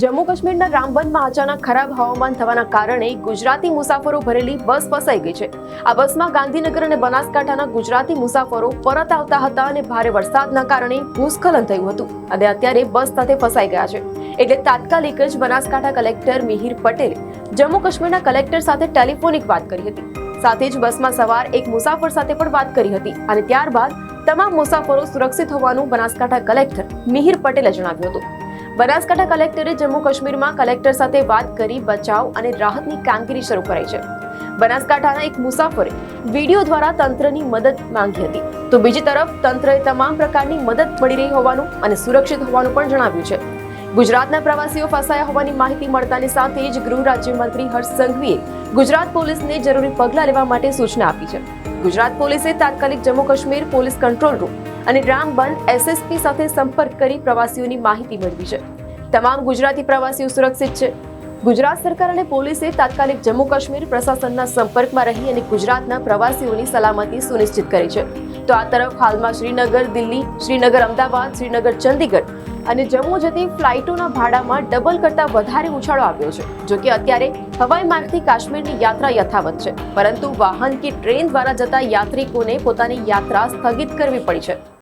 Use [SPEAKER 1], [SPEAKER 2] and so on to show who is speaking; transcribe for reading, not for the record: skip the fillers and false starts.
[SPEAKER 1] જમ્મુ કાશ્મીરના રામબનમાં અચાનક ખરાબ હવામાન થવાના કારણે ગુજરાતી મુસાફરો ભરેલી બસ ફસાઈ ગઈ છે. આ બસમાં ગાંધીનગર અને બનાસકાંઠાના ગુજરાતી મુસાફરો પરત આવતા હતા અને ભારે વરસાદના કારણે ભૂસ્ખલન થયું હતું અને અત્યારે બસ સાથે ફસાઈ ગયા છે. એટલે તાત્કાલિક જ બનાસકાંઠા કલેક્ટર મિહિર પટેલે જમ્મુ કાશ્મીરના કલેક્ટર સાથે ટેલિફોનિક વાત કરી હતી. સાથે જ બસમાં સવાર એક મુસાફર સાથે પણ વાત કરી હતી અને ત્યારબાદ તમામ મુસાફરો સુરક્ષિત હોવાનું બનાસકાંઠા કલેક્ટર મિહિર પટેલે જણાવ્યું હતું. બનાસકાંઠા કલેક્ટરે જમ્મુ કાશ્મીરમાં કલેક્ટર સાથે વાત કરી બચાવ અને રાહતની કામગીરી શરૂ કરાઈ છે. બનાસકાંઠાના એક મુસાફરે વિડીયો દ્વારા તંત્રની મદદ માંગી હતી, તો બીજી તરફ તંત્રએ તમામ પ્રકારની મદદ મળી રહી હોવાનું અને સુરક્ષિત હોવાનું પણ જણાવ્યું છે. ગુજરાતના પ્રવાસીઓ ફસાયા હોવાની માહિતી મળતાની સાથે જ ગૃહ રાજ્યમંત્રી હર્ષ સંઘવીએ ગુજરાત પોલીસને જરૂરી પગલાં લેવા માટે સૂચના આપી છે. ગુજરાત પોલીસે તાત્કાલિક Jammu Kashmir police control room અને રામબન એસએસપી સાથે સંપર્ક કરી પ્રવાસીઓની માહિતી મેળવી છે. તમામ ગુજરાતી પ્રવાસીઓ સુરક્ષિત છે. ગુજરાત સરકાર અને પોલીસે તાત્કાલિક જમ્મુ કાશ્મીર પ્રશાસનના સંપર્કમાં રહી અને ગુજરાતના પ્રવાસીઓની સલામતી સુનિશ્ચિત કરી છે. તો આ તરફ હાલમાં શ્રીનગર દિલ્હી, શ્રીનગર અમદાવાદ, શ્રીનગર ચંદીગઢ અને જમ્મુ જતી ફ્લાઇટોના ભાડામાં ડબલ કરતા વધારે ઉછાળો આવ્યો છે. જો કે અત્યારે હવાઈ માર્ગથી કાશ્મીરની યાત્રા યથાવત છે, પરંતુ વાહન કે ટ્રેન દ્વારા જતા યાત્રિકોને પોતાની યાત્રા સ્થગિત કરવી પડી છે.